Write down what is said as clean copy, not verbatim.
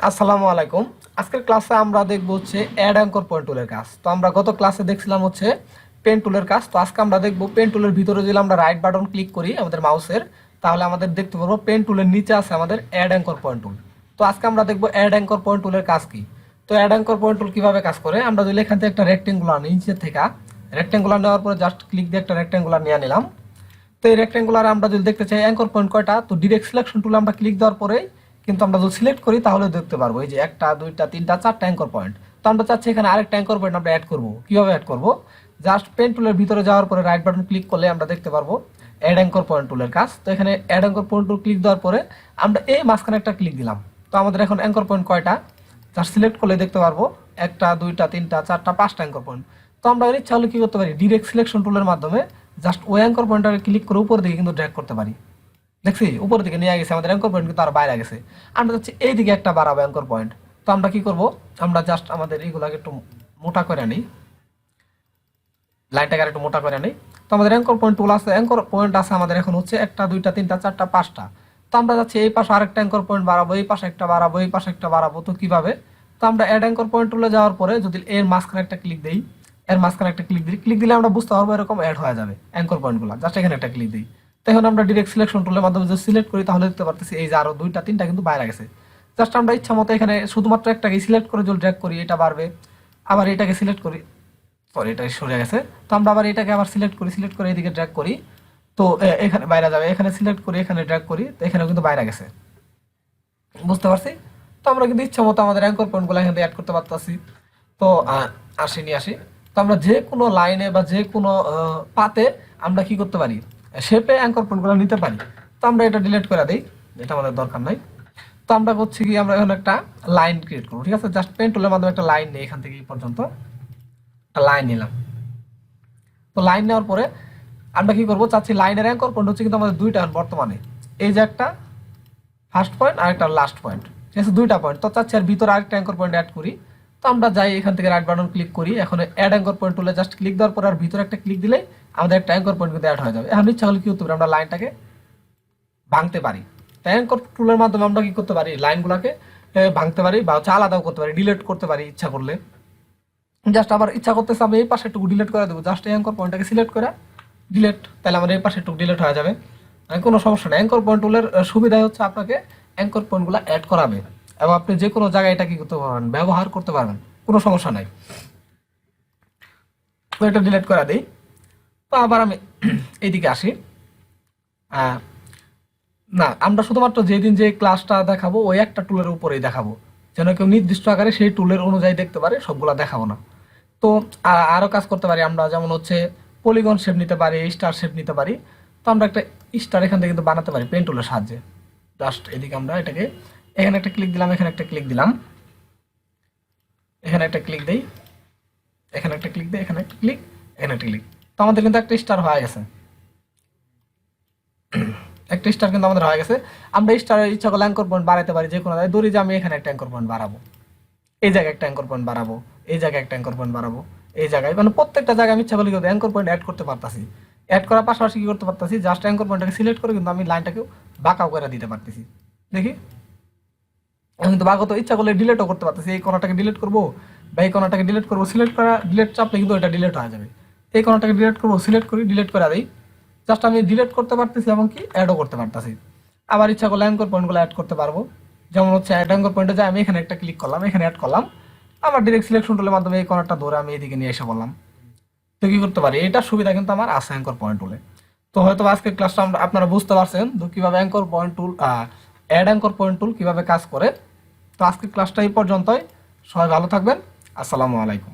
আসসালামু আলাইকুম। আজকের ক্লাসে আমরা দেখব হচ্ছে অ্যাড অ্যাঙ্কর পয়েন্ট টুলের কাজ। তো আমরা গত ক্লাসে দেখছিলাম হচ্ছে পেন টুলের কাজ। তো আজকে আমরা দেখব পেন টুলের ভিতরে যদি আমরা রাইট বাটন ক্লিক করি আমাদের মাউসের, তাহলে আমাদের দেখতে পারবো পেন টুলের নিচে আছে আমাদের অ্যাড অ্যাঙ্কর পয়েন্ট টুল। তো আজকে আমরা দেখব অ্যাড অ্যাঙ্কর পয়েন্ট টুলের কাজ কি। তো অ্যাড অ্যাঙ্কর পয়েন্ট টুল কিভাবে কাজ করে, আমরা যদি এখান থেকে একটা রেক্টেঙ্গুলার নিচে থেকে রেক্টেঙ্গুলার নেওয়ার পরে জাস্ট ক্লিক দিয়ে একটা রেক্টেঙ্গুলার নিয়ে নিলাম। তো এই রেক্টেঙ্গুলারে আমরা যদি দেখতে চাই অ্যাঙ্কর পয়েন্ট কয়টা, তো ডিরেক্ট সিলেকশন টুলে আমরা ক্লিক দেওয়ার পরে কিন্তু আমরা যদি সিলেক্ট করি তাহলে দেখতে পারবো এই যে একটা দুইটা তিনটা চারটা অ্যাঙ্কর পয়েন্ট। তো আমরা চাচ্ছি এখানে আরেকটা অ্যাঙ্কর পয়েন্ট আমরা অ্যাড করবো। কিভাবে অ্যাড করবো, জাস্ট পেন টুলের ভিতরে যাওয়ার পরে রাইট বাটন ক্লিক করলে আমরা দেখতে পারবো অ্যাড অ্যাঙ্কর পয়েন্ট টুলের কাজ। তো এখানে add anchor point tool click দেওয়ার পরে আমরা এই মাঝখানে একটা ক্লিক দিলাম। তো আমাদের এখন অ্যাঙ্কর পয়েন্ট কয়টা, জাস্ট সিলেক্ট করলে দেখতে পারবো একটা দুইটা তিনটা চারটা পাঁচটা অ্যাঙ্কর পয়েন্ট। তো আমরা ইচ্ছা হলে কি করতে পারি, ডিরেক্ট সিলেকশন টুলের মাধ্যমে জাস্ট ওই অ্যাঙ্কর পয়েন্টটাকে ক্লিক করে উপর দিকে কিন্তু ড্র্যাগ করতে পারি। দেখছি উপর দিকে নিয়ে গেছে, আমাদের অ্যাঙ্কর পয়েন্ট কিন্তু আর বাইরে গেছে। আমরা যাচ্ছি এইদিকে একটা বাড়াবো অ্যাঙ্কর পয়েন্ট। তো আমরা কি করব, আমরা জাস্ট আমাদের এইগুলাকে একটু মোটা করে নিই, লাইনটাকে একটু মোটা করে নিই। তো আমাদের অ্যাঙ্কর পয়েন্ট টুল আছে, অ্যাঙ্কর পয়েন্ট আছে আমাদের এখন হচ্ছে একটা দুইটা তিনটা চারটা পাঁচটা। তো আমরা যাচ্ছি এই পাশে আরেকটা অ্যাঙ্কর পয়েন্ট বাড়াবো, এই পাশে একটা বাড়াবো, এই পাশে একটা বাড়াবো। তো কিভাবে, তো আমরা অ্যাড অ্যাঙ্কর পয়েন্ট টুলে যাওয়ার পরে যদি এর মাঝখানে একটা ক্লিক দিই, এর মাঝখানে একটা ক্লিক দিলে আমরা বুঝতে পারবো এরকম অ্যাড হয়ে যাবে অ্যাঙ্কর পয়েন্টগুলো। জাস্ট এখানে একটা ক্লিক দিই। তো এখন আমরা ডিরেক্ট সিলেকশন টুলের মাধ্যমে যদি সিলেক্ট করি তাহলে দেখতে পারতেছি এই যে আরো দুইটা তিনটা কিন্তু বাইরে গেছে। জাস্ট আমরা ইচ্ছা মতো এখানে শুধুমাত্র একটাকে সিলেক্ট করে যদি ড্র্যাগ করি এটা বাড়বে, আবার এটাকে সিলেক্ট করি, সরি এটা সরে গেছে। তো আমরা আবার এটাকে আবার সিলেক্ট করে এদিকে ড্র্যাগ করি, তো এখানে বাইরে যাবে। এখানে সিলেক্ট করি, এখানে ড্র্যাগ করি, তো এখানেও কিন্তু বাইরে গেছে। বুঝতে পারছি। তো আমরা কিন্তু ইচ্ছা মতো আমাদের অ্যাঙ্কর পয়েন্টগুলো এখানে অ্যাড করতে পারতেছি। তো আসি। তো আমরা যে কোনো লাইনে বা যে কোনো পাতে আমরা কি করতে পারি, শেপে অ্যাঙ্কর পয়েন্টগুলো নিতে পারি। তো আমরা এটা ডিলিট করে দিই, এটা আমাদের দরকার নাই। তো আমরা করছি কি, আমরা এখন একটা লাইন ক্রিয়েট করবো। ঠিক আছে, জাস্ট পেন টুলের মাধ্যমে একটা লাইন নেই, এখান থেকে এই পর্যন্ত একটা লাইন নিলাম। তো লাইন নেওয়ার পরে আমরা কি করবো, চাচ্ছি লাইনের অ্যাঙ্কর পয়েন্ট হচ্ছে কিন্তু আমাদের দুইটা বর্তমানে, এই যে একটা ফার্স্ট পয়েন্ট আর একটা লাস্ট পয়েন্ট, ঠিক আছে দুইটা পয়েন্ট। তো চাচ্ছি আর ভিতরে আরেকটা অ্যাঙ্কর পয়েন্ট অ্যাড করি। তো আমরা যাই এখান থেকে রাইট বাটন ক্লিক করি, এখন অ্যাড অ্যাঙ্কর পয়েন্ট টুলে জাস্ট ক্লিক দেওয়ার পর আর ভিতরে একটা ক্লিক দিলে আমাদের একটা অ্যাঙ্কর পয়েন্ট কিন্তু অ্যাড হয়ে যাবে। এখন ইচ্ছা হলে কি করতে পারি, আমরা লাইনটাকে ভাঙতে পারি। তাই অ্যাঙ্কর টুলের মাধ্যমে আমরা কি করতে পারি, লাইনগুলোকে ভাঙতে পারি বা হচ্ছে আলাদাও করতে পারি, ডিলিট করতে পারি ইচ্ছা করলে। জাস্ট আবার ইচ্ছা করতেছে আমি এই পাশে একটু ডিলিট করে দেবো, জাস্ট এই অ্যাঙ্কর পয়েন্টটাকে সিলেক্ট করে ডিলিট, তাহলে আমার এই পাশে একটু ডিলিট হয়ে যাবে, কোনো সমস্যা নেই। অ্যাঙ্কর পয়েন্ট টুলের সুবিধা হচ্ছে আপনাকে অ্যাঙ্কর পয়েন্টগুলো অ্যাড করাবে এবং আপনি যে কোনো জায়গায় এটা কি করতে পারবেন, ব্যবহার করতে পারবেন, কোনো সমস্যা নাই। তো এটা ডিলিট করে দিই। তো আবার আমি এইদিকে আসি। না, আমরা শুধুমাত্র যেদিন যে ক্লাসটা দেখাবো ওই একটা টুলের উপরেই দেখাবো, যেন কেউ নির্দিষ্ট আকারে সেই টুলের অনুযায়ী দেখতে পারে, সবগুলা দেখাবো না। তো আরও কাজ করতে পারি আমরা, যেমন হচ্ছে পলিগন শেপ নিতে পারি, স্টার শেপ নিতে পারি। তো আমরা একটা স্টার এখান থেকে কিন্তু বানাতে পারি পেন টুলের সাহায্যে। জাস্ট এদিকে আমরা এটাকে এখানে একটা ক্লিক দিলাম, এখানে একটা ক্লিক দিলাম, এখানে একটা ক্লিক দিই, এখানে একটা ক্লিক দিই, এখানে একটা ক্লিক, এখানে একটা ক্লিক। তো আমাদের কিন্তু একটা স্টার হয়ে গেছে, একটা স্টার কিন্তু আমাদের হয়ে গেছে। আমরা স্টারের ইচ্ছা করলে অ্যাঙ্কর পয়েন্ট বাড়াতে পারি যে কোনো জায়গায়। ধরি যে আমি এখানে একটা অ্যাঙ্কর পয়েন্ট বাড়াবো, এই জায়গায় একটা অ্যাঙ্কর পয়েন্ট বাড়াবো, এই জায়গায় একটা অ্যাঙ্কর পয়েন্ট বাড়াবো, এই জায়গায়, মানে প্রত্যেকটা জায়গায় আমি ইচ্ছা করলে কিন্তু অ্যাঙ্কর পয়েন্ট অ্যাড করতে পারতাছি। অ্যাড করার পাশাপাশি কি করতে পারতাছি, জাস্ট অ্যাঙ্কর পয়েন্টটাকে সিলেক্ট করে কিন্তু আমি লাইনটাকেও বাঁকাও করে দিতে পারতেছি। দেখি আমি কিন্তু বাঁকাও তো ইচ্ছা করলে ডিলিটও করতে পারতেছি। এই কোণাটাকে ডিলিট করবো বা এই কোণাটাকে ডিলিট করবো, সিলেক্ট করা ডিলিট চাপলে কিন্তু এটা ডিলিট হয়ে যাবে। এই কোণাটাকে ডিলিট করবো, সিলেক্ট করি, ডিলিট করে দিই। জাস্ট আমি ডিলিট করতে পারতেছি এবং কি অ্যাডও করতে পারতেছি। আবার ইচ্ছা করলে অ্যাঙ্কর পয়েন্টগুলো অ্যাড করতে পারবো, যেমন হচ্ছে অ্যাড অ্যাঙ্কর পয়েন্টে যায় আমি এখানে একটা ক্লিক করলাম, এখানে অ্যাড করলাম। আবার ডিরেক্ট সিলেকশন টুলের মাধ্যমে এই কর্নারটা ধরে আমি এইদিকে নিয়ে এসে বললাম। তো কি করতে পারি, এটার সুবিধা কিন্তু আমার আছে অ্যাঙ্কর পয়েন্ট টুলে। তো হয়তো আজকের ক্লাসটা আপনারা বুঝতে পারছেন তো কিভাবে anchor point tool add anchor point tool কিভাবে কাজ করে। তো আজকের ক্লাসটা এই পর্যন্তই, সবাই ভালো থাকবেন, আসসালামু আলাইকুম।